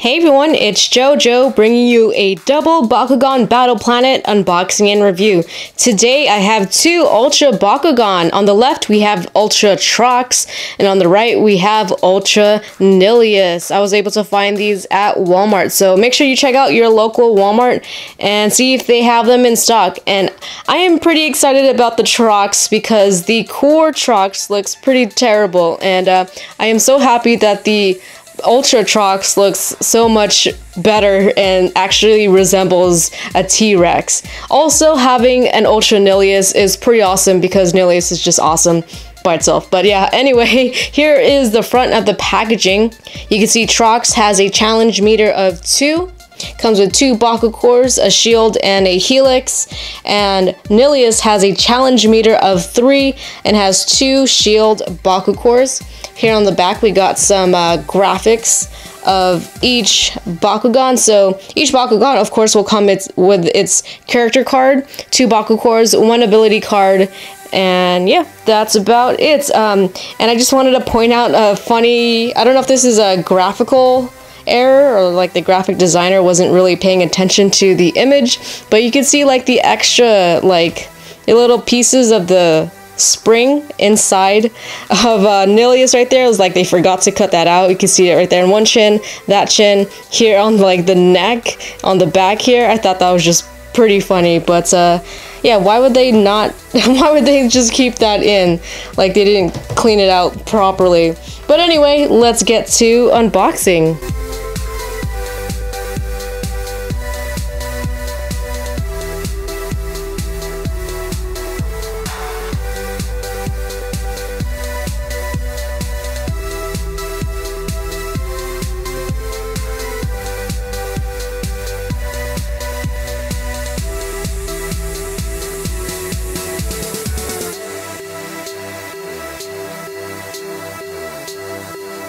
Hey everyone, it's JoJo bringing you a double Bakugan Battle Planet unboxing and review. Today I have two Ultra Bakugan. On the left we have Ultra Trox, and on the right we have Ultra Nilius. I was able to find these at Walmart, so make sure you check out your local Walmart and see if they have them in stock. And I am pretty excited about the Trox because the core Trox looks pretty terrible, and I am so happy that the Ultra Trox looks so much better and actually resembles a T-Rex. Also, having an Ultra Nilius is pretty awesome because Nilius is just awesome by itself. But yeah, anyway, here is the front of the packaging. You can see Trox has a challenge meter of 2. Comes with 2 Baku cores, a shield, and a helix. And Nilius has a challenge meter of 3 and has 2 shield Baku cores. Here on the back we got some graphics of each Bakugan. So each Bakugan of course will come with its character card, 2 Baku cores, 1 ability card, and yeah, that's about it. And I just wanted to point out a funny, I don't know if this is a graphical error or like the graphic designer wasn't really paying attention to the image, but you can see like the extra, like the little pieces of the spring inside of Nilius right there. It was like they forgot to cut that out. You can see it right there in one chin, that chin, here on like the neck, on the back here. I thought that was just pretty funny, but yeah, why would they not, why would they just keep that in? Like they didn't clean it out properly. But anyway, let's get to unboxing.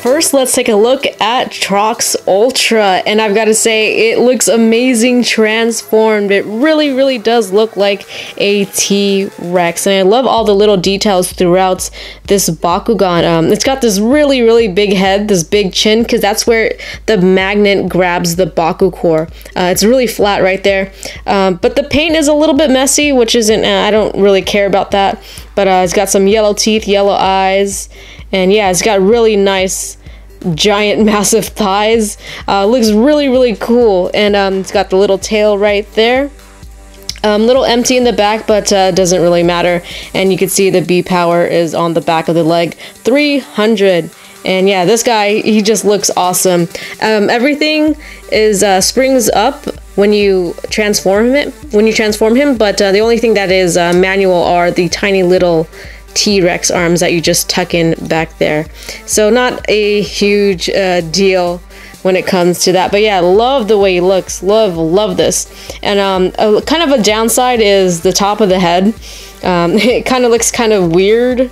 First, let's take a look at Trox Ultra, and I've got to say, it looks amazing transformed. It really does look like a T-Rex, and I love all the little details throughout this Bakugan. It's got this really big head, this big chin, because that's where the magnet grabs the Baku core. It's really flat right there, but the paint is a little bit messy, which isn't, I don't really care about that, but it's got some yellow teeth, yellow eyes, and yeah, it's got really nice giant massive thighs. Looks really cool, and it's got the little tail right there. Little empty in the back, but doesn't really matter. And you can see the B power is on the back of the leg, 300. And yeah, this guy, he just looks awesome. Everything is springs up when you transform him, but the only thing that is manual are the tiny little T-Rex arms that you just tuck in back there. So not a huge deal when it comes to that, but yeah, love the way he looks. Love this. And kind of a downside is the top of the head. It kind of looks kind of weird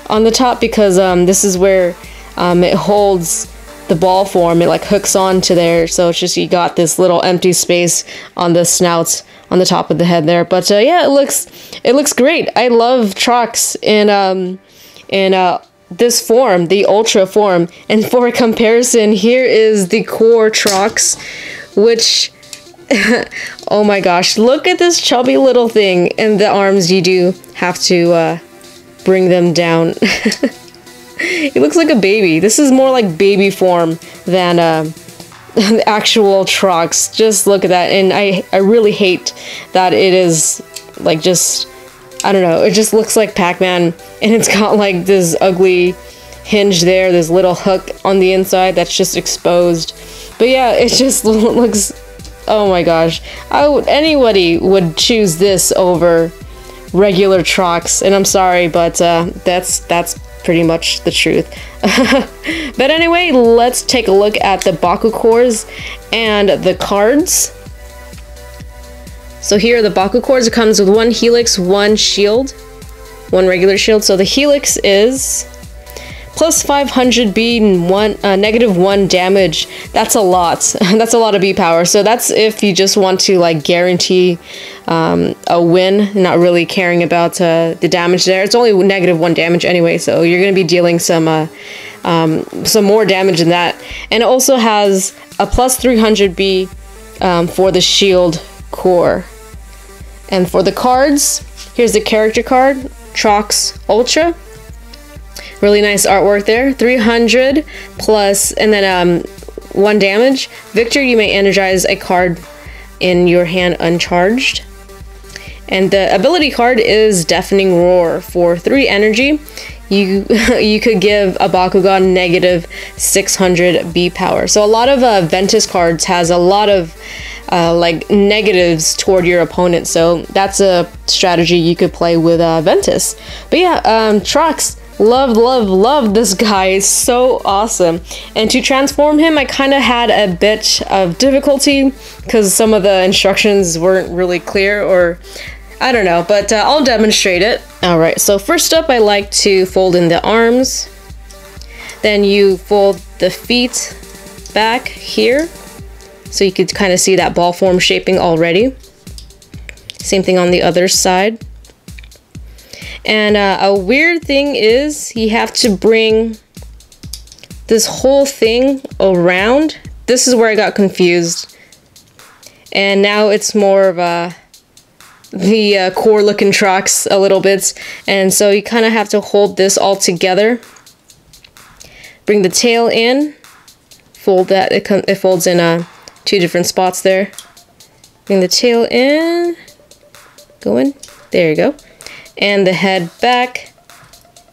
on the top because this is where it holds the ball form. It like hooks onto there, so it's just you got this little empty space on the snout on the top of the head there. But yeah, it looks great. I love Trox in this form, the Ultra form. And for a comparison, here is the core Trox, which oh my gosh, look at this chubby little thing. And the arms, you do have to bring them down. He looks like a baby. This is more like baby form than the actual Trox. Just look at that, and I really hate that it is like just, I don't know, it just looks like Pac-Man, and it's got like this ugly hinge there, this little hook on the inside that's just exposed. But yeah, it just looks, oh my gosh, anybody would choose this over regular Trox, and I'm sorry, but that's pretty much the truth. But anyway, let's take a look at the Baku cores and the cards. So here are the Baku cores. It comes with 1 helix, 1 shield, 1 regular shield. So the helix is plus 500 B and -1 damage. That's a lot. That's a lot of B power. So that's if you just want to like guarantee a win, not really caring about the damage there. It's only -1 damage anyway, so you're going to be dealing some some more damage than that. And it also has a plus 300B for the shield core. And for the cards, here's the character card, Trox Ultra. Really nice artwork there. 300 plus, and then 1 damage. Victor, you may energize a card in your hand uncharged. And the ability card is Deafening Roar. For 3 energy, you could give a Bakugan negative 600 B power. So a lot of Ventus cards has a lot of like negatives toward your opponent. So that's a strategy you could play with Ventus. But yeah, Trox. Love this guy. It's so awesome. And to transform him, I kind of had a bit of difficulty because some of the instructions weren't really clear, or I don't know, but I'll demonstrate it. Alright, so first up I like to fold in the arms. Then you fold the feet back here, so you could kind of see that ball form shaping already. Same thing on the other side. And a weird thing is you have to bring this whole thing around. This is where I got confused. And now it's more of the core looking Trox a little bit. And so you kind of have to hold this all together. Bring the tail in. Fold that. It folds in 2 different spots there. Bring the tail in. Go in. There you go. And the head back,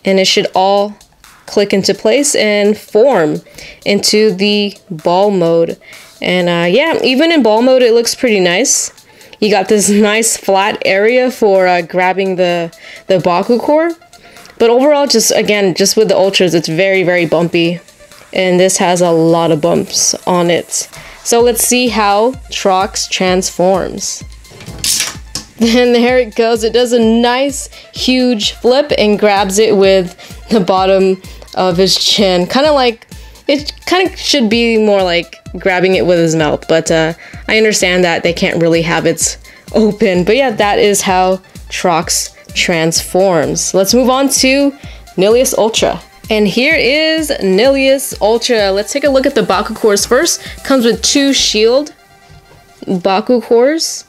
and it should all click into place and form into the ball mode. And yeah, even in ball mode it looks pretty nice. You got this nice flat area for grabbing the Baku core, but overall, just with the Ultras, it's very bumpy, and this has a lot of bumps on it. So let's see how Trox transforms. And there it goes. It does a nice huge flip and grabs it with the bottom of his chin. Kind of like, it kind of should be more like grabbing it with his mouth, but I understand that they can't really have it open. But yeah, that is how Trox transforms. Let's move on to Nilius Ultra. And here is Nilius Ultra. Let's take a look at the Baku cores first. Comes with 2 shield Baku cores.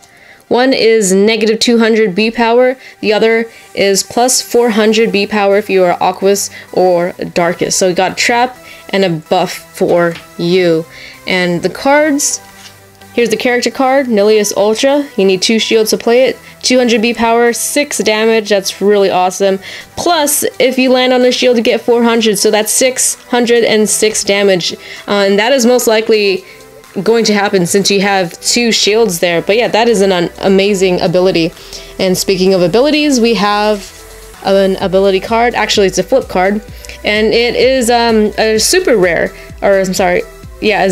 One is negative 200 B power, the other is plus 400 B power if you are Aquas or Darkest. So we got Trap and a buff for you. And the cards, here's the character card, Nilius Ultra. You need 2 shields to play it. 200 B power, 6 damage, that's really awesome. Plus, if you land on the shield, you get 400, so that's 606 damage. And that is most likely going to happen since you have 2 shields there. But yeah, that is an amazing ability. And speaking of abilities, we have an ability card. Actually, it's a flip card, and it is a super rare, or I'm sorry, yeah,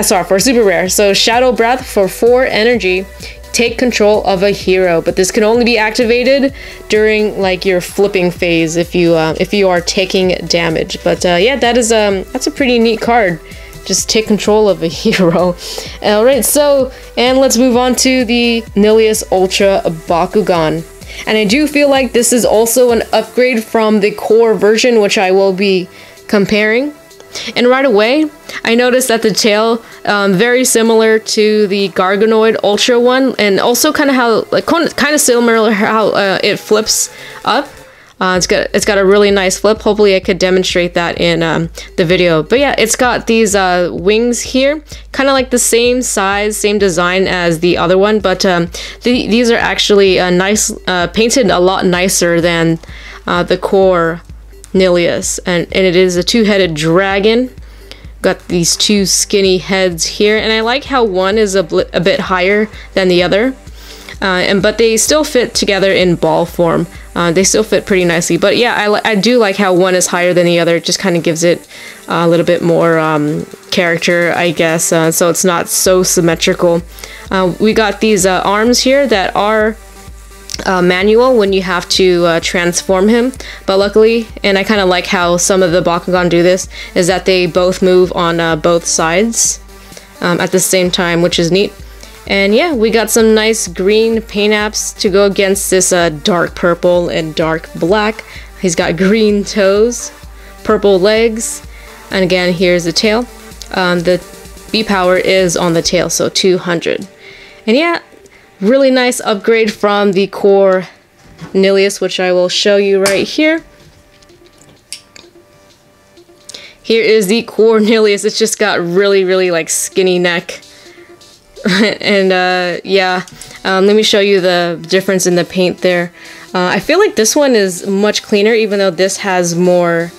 SR for super rare. So Shadow Breath for 4 energy. Take control of a hero, but this can only be activated during like your flipping phase if you are taking damage. But yeah, that's a pretty neat card. Just take control of a hero. Alright, so, and let's move on to the Nilius Ultra Bakugan. And I do feel like this is also an upgrade from the core version, which I will be comparing. And right away, I noticed that the tail, very similar to the Garganoid Ultra one, and also kind of how, like, kind of similar how it flips up. It's got a really nice flip. Hopefully I could demonstrate that in the video. But yeah, it's got these wings here, kind of like the same size, same design as the other one, but these are actually nice, painted a lot nicer than the core Nilius, and it is a 2-headed dragon. Got these 2 skinny heads here, and I like how one is a bit higher than the other. But they still fit together in ball form. They still fit pretty nicely. But yeah, I do like how one is higher than the other. It just kind of gives it a little bit more character, I guess. So it's not so symmetrical. We got these arms here that are manual when you have to transform him. But luckily, and I kind of like how some of the Bakugan do this, is that they both move on both sides at the same time, which is neat. And yeah, we got some nice green paint apps to go against this dark purple and dark black. He's got green toes, purple legs, And again, here's the tail. The B power is on the tail, so 200. And yeah, really nice upgrade from the core Nillious, which I will show you right here. Here is the core Nillious. It's just got really like skinny neck. And yeah, let me show you the difference in the paint there. I feel like this one is much cleaner, even though this has more,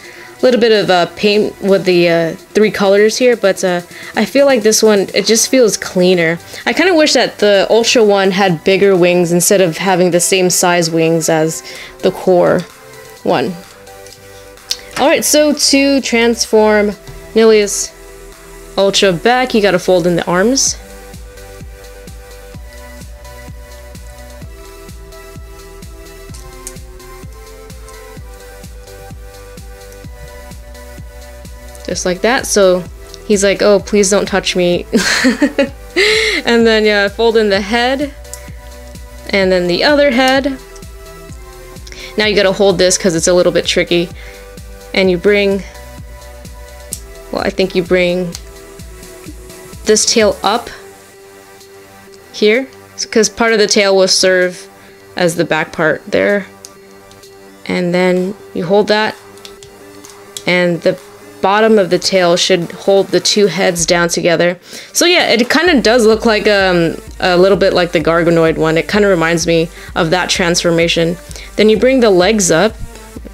little bit of paint with the 3 colors here, but I feel like this one, it just feels cleaner. I kind of wish that the Ultra one had bigger wings instead of having the same size wings as the core one. Alright, so to transform Nillious Ultra back, you gotta fold in the arms. Just like that. So he's like, oh, please don't touch me. And then yeah, fold in the head and then the other head. Now you gotta hold this because it's a little bit tricky. And you bring, well, I think you bring this tail up here, because part of the tail will serve as the back part there. And then you hold that, and the bottom of the tail should hold the 2 heads down together. So yeah, it kind of does look like a little bit like the Gargonoid one. It kind of reminds me of that transformation. Then you bring the legs up,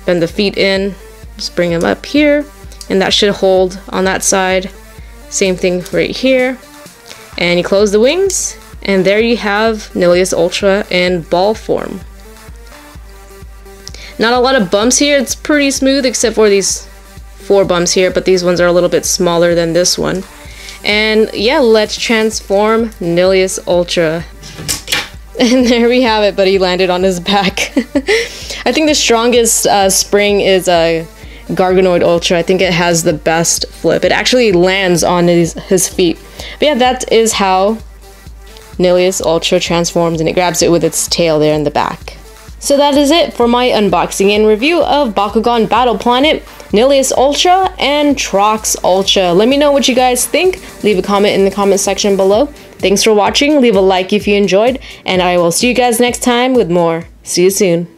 bend the feet in, just bring them up here, and that should hold on that side. Same thing right here. And you close the wings, and there you have Nillious Ultra in ball form. Not a lot of bumps here. It's pretty smooth except for these 4 bumps here, but these ones are a little bit smaller than this one. And yeah, let's transform Nillious Ultra. And there we have it, but he landed on his back. I think the strongest spring is a Gargonoid Ultra. I think it has the best flip. It actually lands on his feet. But yeah, that is how Nillious Ultra transforms, and it grabs it with its tail there in the back. So that is it for my unboxing and review of Bakugan Battle Planet, Nillious Ultra, and Trox Ultra. Let me know what you guys think. Leave a comment in the comment section below. Thanks for watching. Leave a like if you enjoyed, and I will see you guys next time with more. See you soon.